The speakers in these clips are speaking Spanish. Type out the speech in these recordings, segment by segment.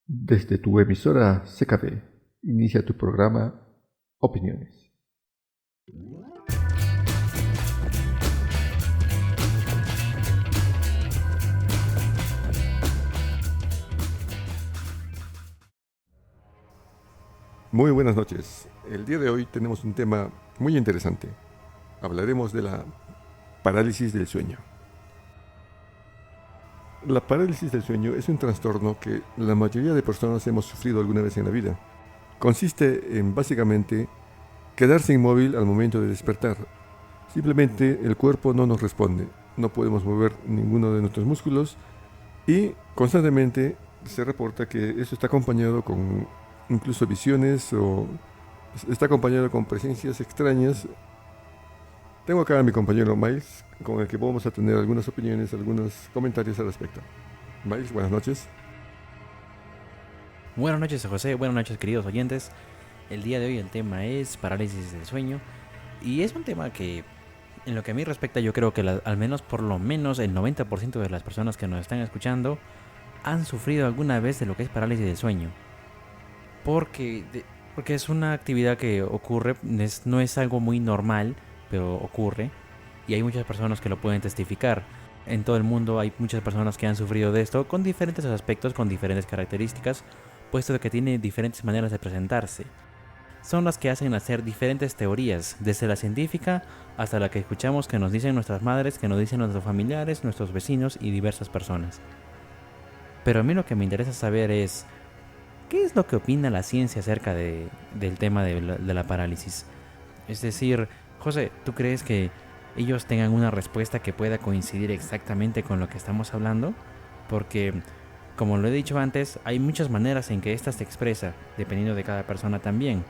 Desde tu emisora CKB, inicia tu programa Opiniones. Muy buenas noches. El día de hoy tenemos un tema muy interesante. Hablaremos de la parálisis del sueño. La parálisis del sueño es un trastorno que la mayoría de personas hemos sufrido alguna vez en la vida. Consiste en básicamente quedarse inmóvil al momento de despertar. Simplemente el cuerpo no nos responde, no podemos mover ninguno de nuestros músculos y constantemente se reporta que eso está acompañado con incluso visiones o está acompañado con presencias extrañas. Tengo acá a mi compañero Miles, con el que vamos a tener algunas opiniones, algunos comentarios al respecto. Miles, buenas noches. Buenas noches, José. Buenas noches, queridos oyentes. El día de hoy el tema es parálisis del sueño. Y es un tema que, en lo que a mí respecta, yo creo que al menos, por lo menos, el 90% de las personas que nos están escuchando han sufrido alguna vez de lo que es parálisis del sueño. Porque es una actividad que ocurre, no es algo muy normal, pero ocurre. Y hay muchas personas que lo pueden testificar. En todo el mundo hay muchas personas que han sufrido de esto con diferentes aspectos, con diferentes características, puesto que tiene diferentes maneras de presentarse. Son las que hacen nacer diferentes teorías, desde la científica hasta la que escuchamos que nos dicen nuestras madres, que nos dicen nuestros familiares, nuestros vecinos y diversas personas. Pero a mí lo que me interesa saber es, ¿qué es lo que opina la ciencia acerca del tema de la parálisis? Es decir, José, ¿tú crees que ellos tengan una respuesta que pueda coincidir exactamente con lo que estamos hablando? Porque, como lo he dicho antes, hay muchas maneras en que ésta se expresa, dependiendo de cada persona también.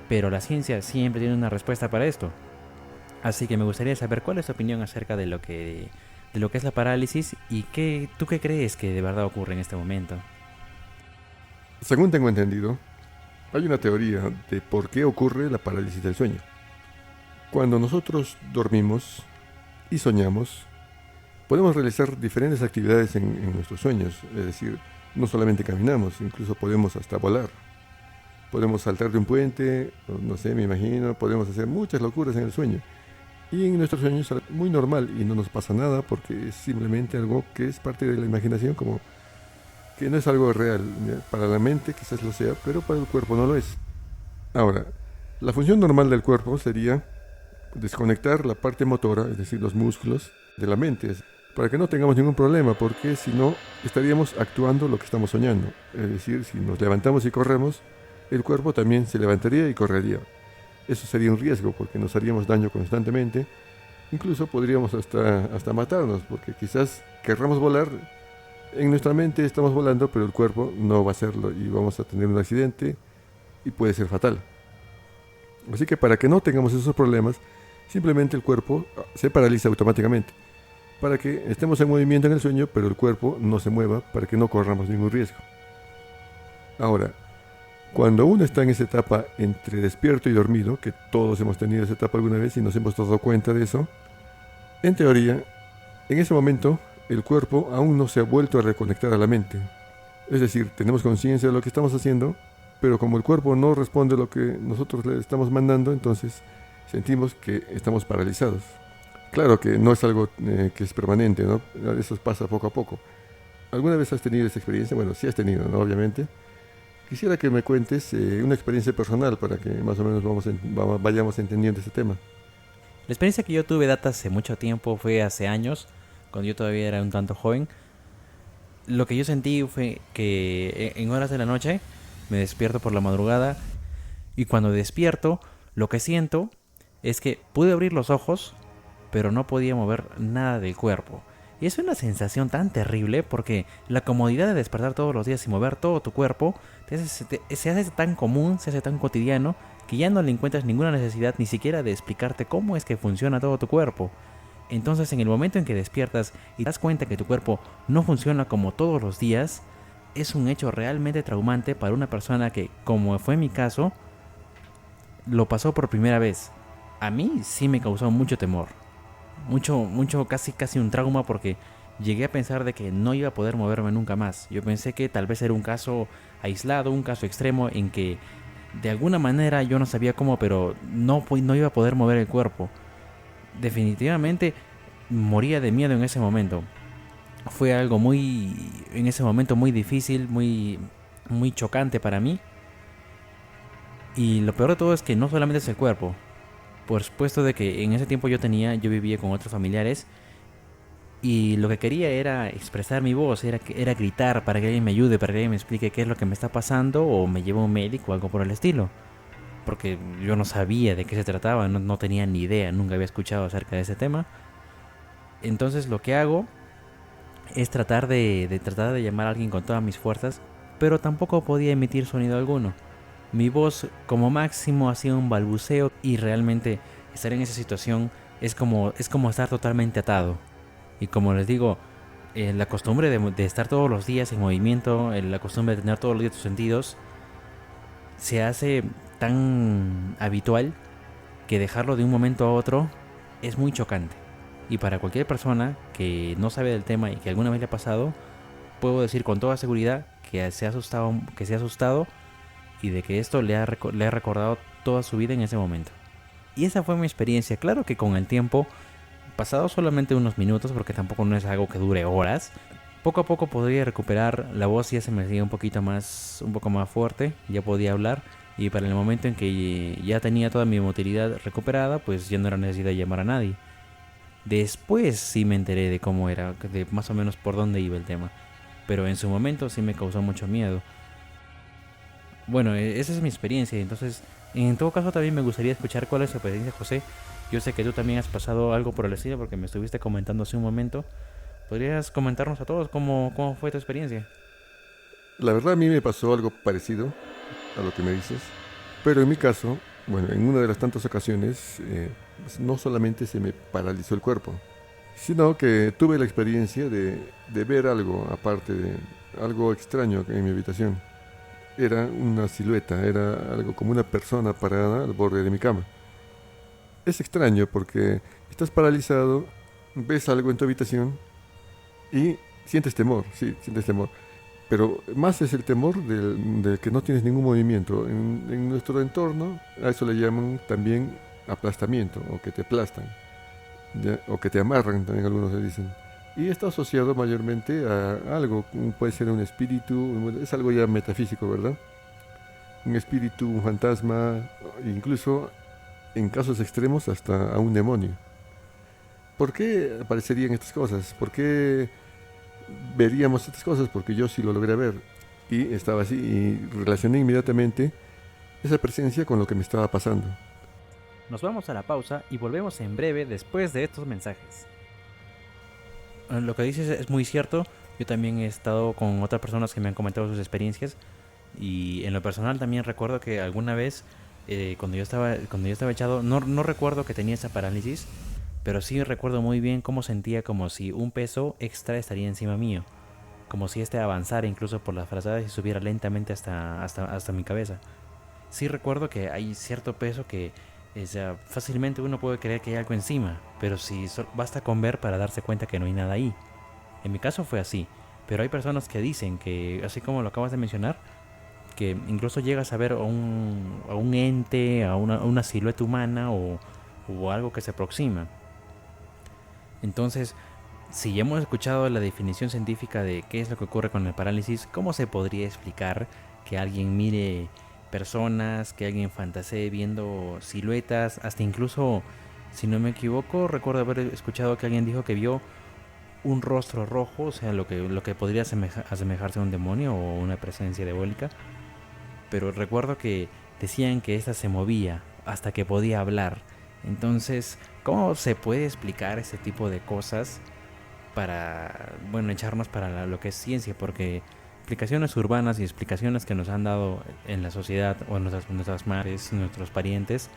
Pero la ciencia siempre tiene una respuesta para esto. Así que me gustaría saber cuál es tu opinión acerca de lo que es la parálisis y tú qué crees que de verdad ocurre en este momento. Según tengo entendido, hay una teoría de por qué ocurre la parálisis del sueño. Cuando nosotros dormimos y soñamos, podemos realizar diferentes actividades en nuestros sueños, es decir, no solamente caminamos, incluso podemos hasta volar. Podemos saltar de un puente, no sé, me imagino, podemos hacer muchas locuras en el sueño. Y en nuestros sueños es algo muy normal y no nos pasa nada porque es simplemente algo que es parte de la imaginación, como que no es algo real. Para la mente quizás lo sea, pero para el cuerpo no lo es. Ahora, la función normal del cuerpo sería desconectar la parte motora, es decir, los músculos, de la mente, para que no tengamos ningún problema, porque si no, estaríamos actuando lo que estamos soñando. Es decir, si nos levantamos y corremos, el cuerpo también se levantaría y correría. Eso sería un riesgo, porque nos haríamos daño constantemente. Incluso podríamos hasta matarnos, porque quizás querramos volar. En nuestra mente estamos volando, pero el cuerpo no va a hacerlo y vamos a tener un accidente y puede ser fatal. Así que para que no tengamos esos problemas, simplemente el cuerpo se paraliza automáticamente, para que estemos en movimiento en el sueño, pero el cuerpo no se mueva, para que no corramos ningún riesgo. Ahora, cuando uno está en esa etapa entre despierto y dormido, que todos hemos tenido esa etapa alguna vez y nos hemos dado cuenta de eso, en teoría, en ese momento, el cuerpo aún no se ha vuelto a reconectar a la mente. Es decir, tenemos conciencia de lo que estamos haciendo, pero como el cuerpo no responde a lo que nosotros le estamos mandando, entonces sentimos que estamos paralizados. Claro que no es algo que es permanente, ¿no? Eso pasa poco a poco. ¿Alguna vez has tenido esa experiencia? Bueno, sí has tenido, ¿no? Obviamente. Quisiera que me cuentes una experiencia personal para que más o menos vayamos entendiendo ese tema. La experiencia que yo tuve data hace mucho tiempo, fue hace años, cuando yo todavía era un tanto joven. Lo que yo sentí fue que en horas de la noche me despierto por la madrugada y cuando despierto lo que siento es que pude abrir los ojos, pero no podía mover nada del cuerpo. Y es una sensación tan terrible porque la comodidad de despertar todos los días y mover todo tu cuerpo se hace tan común, se hace tan cotidiano, que ya no le encuentras ninguna necesidad ni siquiera de explicarte cómo es que funciona todo tu cuerpo. Entonces, en el momento en que despiertas y te das cuenta que tu cuerpo no funciona como todos los días, es un hecho realmente traumante para una persona que, como fue mi caso, lo pasó por primera vez. A mí sí me causó mucho temor. Mucho, casi un trauma, porque llegué a pensar de que no iba a poder moverme nunca más. Yo pensé que tal vez era un caso aislado, un caso extremo en que de alguna manera yo no sabía cómo, pero no iba a poder mover el cuerpo. Definitivamente moría de miedo en ese momento. Fue algo en ese momento muy difícil, muy chocante para mí. Y lo peor de todo es que no solamente es el cuerpo. Por supuesto de que en ese tiempo yo vivía con otros familiares y lo que quería era expresar mi voz, era gritar para que alguien me ayude, para que alguien me explique qué es lo que me está pasando o me lleve a un médico o algo por el estilo. Porque yo no sabía de qué se trataba, no tenía ni idea, nunca había escuchado acerca de ese tema. Entonces lo que hago es tratar de llamar a alguien con todas mis fuerzas, pero tampoco podía emitir sonido alguno. Mi voz como máximo hacía un balbuceo y realmente estar en esa situación es como estar totalmente atado. Y como les digo, la costumbre de estar todos los días en movimiento, la costumbre de tener todos los días tus sentidos, se hace tan habitual que dejarlo de un momento a otro es muy chocante. Y para cualquier persona que no sabe del tema y que alguna vez le ha pasado, puedo decir con toda seguridad que se ha asustado y de que esto le ha recordado toda su vida en ese momento. Y esa fue mi experiencia. Claro que con el tiempo, pasado solamente unos minutos, porque tampoco no es algo que dure horas, poco a poco podría recuperar la voz, ya se me hacía un poco más fuerte, ya podía hablar. Y para el momento en que ya tenía toda mi motilidad recuperada, pues ya no era necesidad de llamar a nadie. Después sí me enteré de cómo era, de más o menos por dónde iba el tema. Pero en su momento sí me causó mucho miedo. Bueno, esa es mi experiencia. Entonces, en todo caso también me gustaría escuchar cuál es tu experiencia, José. Yo sé que tú también has pasado algo por el estilo porque me estuviste comentando hace un momento. ¿Podrías comentarnos a todos cómo fue tu experiencia? La verdad a mí me pasó algo parecido a lo que me dices, pero en mi caso, bueno, en una de las tantas ocasiones, pues, no solamente se me paralizó el cuerpo, sino que tuve la experiencia de ver algo aparte de algo extraño en mi habitación. Era una silueta, era algo como una persona parada al borde de mi cama. Es extraño porque estás paralizado, ves algo en tu habitación y sientes temor, sí, sientes temor. Pero más es el temor de que no tienes ningún movimiento. En nuestro entorno a eso le llaman también aplastamiento o que te aplastan, ¿ya? O que te amarran, también algunos le dicen. Y está asociado mayormente a algo, puede ser un espíritu, es algo ya metafísico, ¿verdad? Un espíritu, un fantasma, incluso en casos extremos hasta a un demonio. ¿Por qué aparecerían estas cosas? ¿Por qué veríamos estas cosas? Porque yo sí lo logré ver y estaba así y relacioné inmediatamente esa presencia con lo que me estaba pasando. Nos vamos a la pausa y volvemos en breve después de estos mensajes. Lo que dices es muy cierto. Yo también he estado con otras personas que me han comentado sus experiencias. Y en lo personal también recuerdo que alguna vez, cuando yo estaba echado, no recuerdo que tenía esa parálisis, pero sí recuerdo muy bien cómo sentía como si un peso extra estaría encima mío. Como si este avanzara incluso por las frazadas y subiera lentamente hasta mi cabeza. Sí recuerdo que hay cierto peso que fácilmente uno puede creer que hay algo encima, pero si basta con ver para darse cuenta que no hay nada ahí. En mi caso fue así, pero hay personas que dicen que, así como lo acabas de mencionar, que incluso llegas a ver a un ente, a una silueta humana o algo que se aproxima. Entonces, si ya hemos escuchado la definición científica de qué es lo que ocurre con el parálisis, ¿cómo se podría explicar que alguien mire personas, que alguien fantasee viendo siluetas, hasta incluso, si no me equivoco, recuerdo haber escuchado que alguien dijo que vio un rostro rojo, o sea, lo que podría asemejarse a un demonio o una presencia diabólica? Pero recuerdo que decían que esta se movía hasta que podía hablar. Entonces, ¿cómo se puede explicar ese tipo de cosas para, bueno, echarnos para lo que es ciencia? Porque explicaciones urbanas y explicaciones que nos han dado en la sociedad o en nuestras madres, nuestros parientes,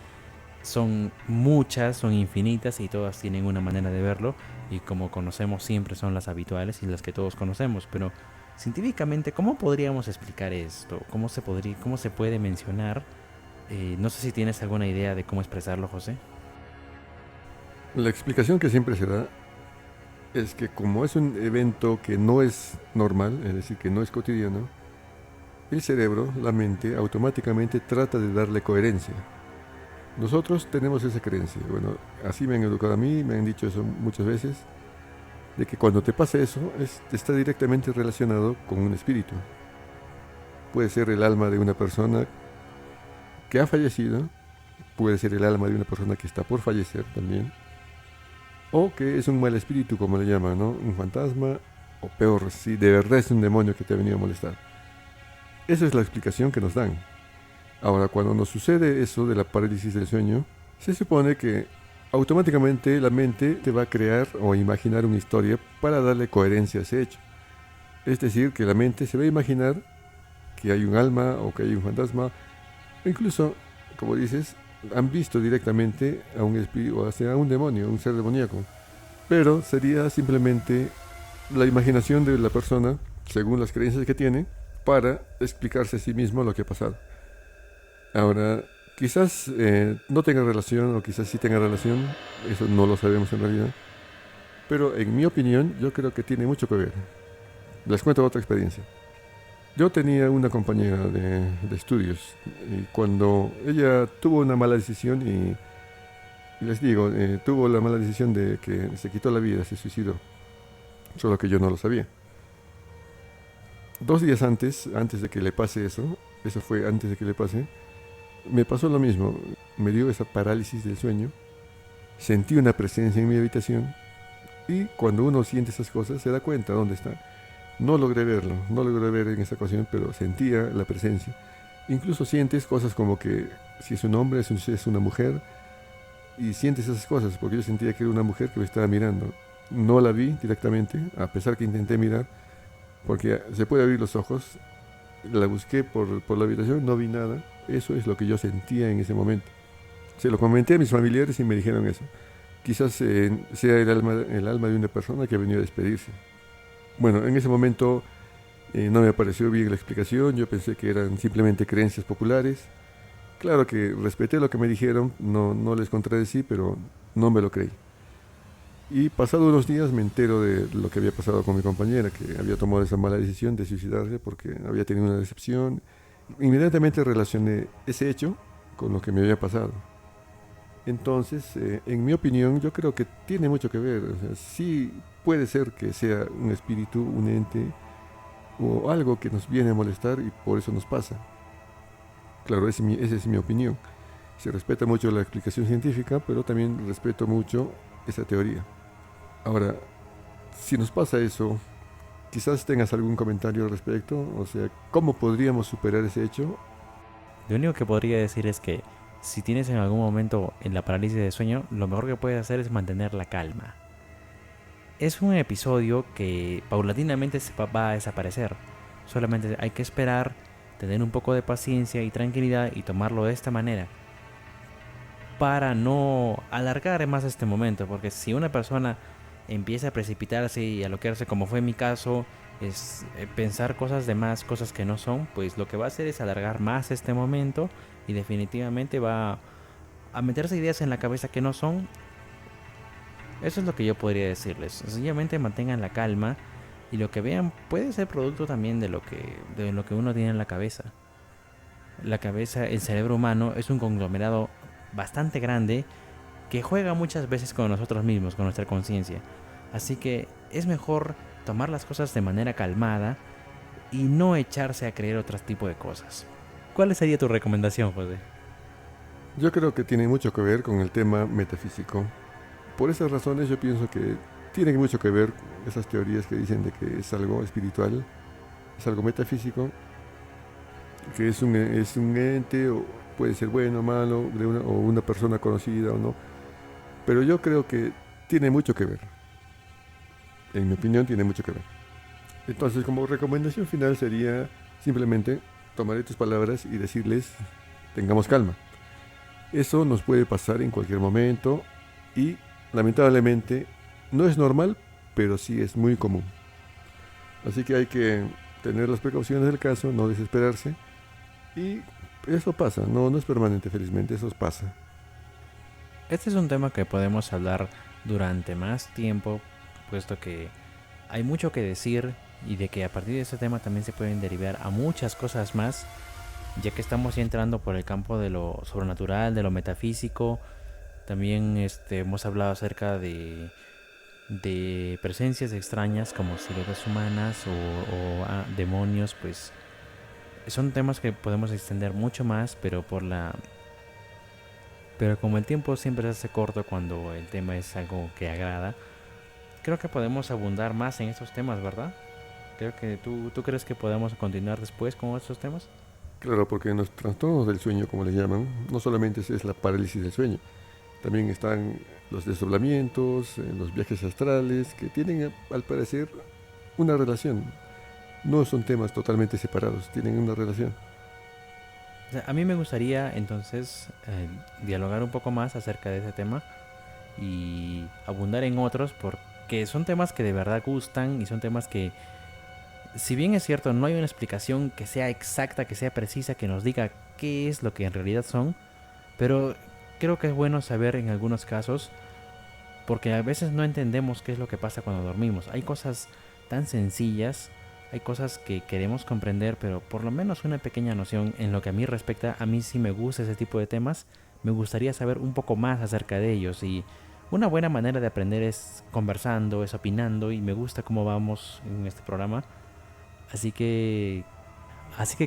son muchas, son infinitas y todas tienen una manera de verlo y como conocemos siempre son las habituales y las que todos conocemos, pero científicamente, ¿cómo podríamos explicar esto? Cómo se puede mencionar? No sé si tienes alguna idea de cómo expresarlo, José. La explicación que siempre se da es que como es un evento que no es normal, es decir, que no es cotidiano, el cerebro, la mente, automáticamente trata de darle coherencia. Nosotros tenemos esa creencia. Bueno, así me han educado a mí, me han dicho eso muchas veces, de que cuando te pasa eso, está directamente relacionado con un espíritu. Puede ser el alma de una persona que ha fallecido, puede ser el alma de una persona que está por fallecer también, o que es un mal espíritu, como le llaman, ¿no? Un fantasma, o peor, si de verdad es un demonio que te ha venido a molestar. Esa es la explicación que nos dan. Ahora, cuando nos sucede eso de la parálisis del sueño, se supone que automáticamente la mente te va a crear o imaginar una historia para darle coherencia a ese hecho. Es decir, que la mente se va a imaginar que hay un alma o que hay un fantasma, o incluso, como dices, han visto directamente a un espíritu, o sea, a un demonio, un ser demoníaco. Pero sería simplemente la imaginación de la persona, según las creencias que tiene, para explicarse a sí mismo lo que ha pasado. Ahora, quizás no tenga relación o quizás sí tenga relación, eso no lo sabemos en realidad, pero en mi opinión yo creo que tiene mucho que ver. Les cuento otra experiencia. Yo tenía una compañera de estudios y cuando ella tuvo una mala decisión y les digo, tuvo la mala decisión de que se quitó la vida, se suicidó, solo que yo no lo sabía. 2 días antes de que le pase eso fue antes de que le pase, me pasó lo mismo, me dio esa parálisis del sueño, sentí una presencia en mi habitación y cuando uno siente esas cosas se da cuenta dónde está. No logré verlo, no logré ver en esa ocasión, pero sentía la presencia. Incluso sientes cosas como que si es un hombre, si es una mujer, y sientes esas cosas, porque yo sentía que era una mujer que me estaba mirando. No la vi directamente, a pesar que intenté mirar, porque se puede abrir los ojos. La busqué por la habitación, no vi nada. Eso es lo que yo sentía en ese momento. Se lo comenté a mis familiares y me dijeron eso. Quizás sea el alma de una persona que ha venido a despedirse. Bueno, en ese momento no me pareció bien la explicación, yo pensé que eran simplemente creencias populares. Claro que respeté lo que me dijeron, no les contradecí, pero no me lo creí. Y pasado unos días me entero de lo que había pasado con mi compañera, que había tomado esa mala decisión de suicidarse porque había tenido una decepción. Inmediatamente relacioné ese hecho con lo que me había pasado. Entonces, en mi opinión, yo creo que tiene mucho que ver. O sea, sí puede ser que sea un espíritu, un ente o algo que nos viene a molestar y por eso nos pasa. Claro, esa es mi opinión. Se respeta mucho la explicación científica, pero también respeto mucho esa teoría. Ahora, si nos pasa eso, quizás tengas algún comentario al respecto. O sea, ¿cómo podríamos superar ese hecho? Lo único que podría decir es que si tienes en algún momento en la parálisis de sueño, lo mejor que puedes hacer es mantener la calma. Es un episodio que paulatinamente se va a desaparecer. Solamente hay que esperar, tener un poco de paciencia y tranquilidad y tomarlo de esta manera para no alargar más este momento, porque si una persona empieza a precipitarse y a loquearse como fue mi caso, es pensar cosas de más, cosas que no son, pues lo que va a hacer es alargar más este momento y definitivamente va a meterse ideas en la cabeza que no son. Eso es lo que yo podría decirles. Sencillamente mantengan la calma y lo que vean puede ser producto también de lo que uno tiene en la cabeza. La cabeza, el cerebro humano es un conglomerado bastante grande que juega muchas veces con nosotros mismos, con nuestra conciencia. Así que es mejor tomar las cosas de manera calmada y no echarse a creer otro tipo de cosas. ¿Cuál sería tu recomendación, José? Yo creo que tiene mucho que ver con el tema metafísico. Por esas razones yo pienso que tiene mucho que ver esas teorías que dicen de que es algo espiritual, es algo metafísico, que es un ente, o puede ser bueno o malo, o una persona conocida o no. Pero yo creo que tiene mucho que ver. En mi opinión tiene mucho que ver. Entonces, como recomendación final sería simplemente tomar tus palabras y decirles, tengamos calma. Eso nos puede pasar en cualquier momento y lamentablemente no es normal, pero sí es muy común. Así que hay que tener las precauciones del caso, no desesperarse. Y eso pasa, no es permanente, felizmente, eso pasa. Este es un tema que podemos hablar durante más tiempo, supuesto que hay mucho que decir y de que a partir de este tema también se pueden derivar a muchas cosas más, ya que estamos ya entrando por el campo de lo sobrenatural, de lo metafísico. También hemos hablado acerca de presencias extrañas como siluetas humanas o demonios, pues son temas que podemos extender mucho más, pero como el tiempo siempre se hace corto cuando el tema es algo que agrada, creo que podemos abundar más en estos temas, ¿verdad? Creo que tú crees que podemos continuar después con estos temas. Claro, porque en los trastornos del sueño, como le llaman, no solamente es la parálisis del sueño, también están los desdoblamientos, los viajes astrales, que tienen al parecer una relación. No son temas totalmente separados, tienen una relación. O sea, a mí me gustaría entonces dialogar un poco más acerca de ese tema y abundar en otros porque son temas que de verdad gustan y son temas que, si bien es cierto, no hay una explicación que sea exacta, que sea precisa, que nos diga qué es lo que en realidad son, pero creo que es bueno saber en algunos casos porque a veces no entendemos qué es lo que pasa cuando dormimos. Hay cosas tan sencillas, hay cosas que queremos comprender, pero por lo menos una pequeña noción en lo que a mí respecta, a mí sí me gusta ese tipo de temas, me gustaría saber un poco más acerca de ellos y una buena manera de aprender es conversando, es opinando y me gusta cómo vamos en este programa. Así que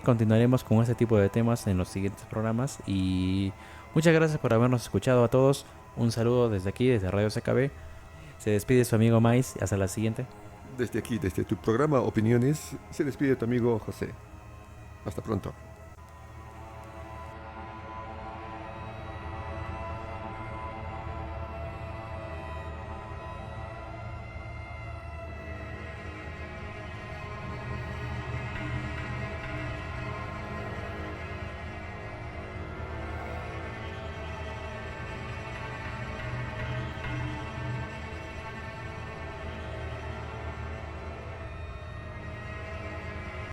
continuaremos con este tipo de temas en los siguientes programas y muchas gracias por habernos escuchado a todos. Un saludo desde aquí, desde Radio CKB. Se despide su amigo Mais. Hasta la siguiente. Desde aquí, desde tu programa Opiniones, se despide tu amigo José. Hasta pronto.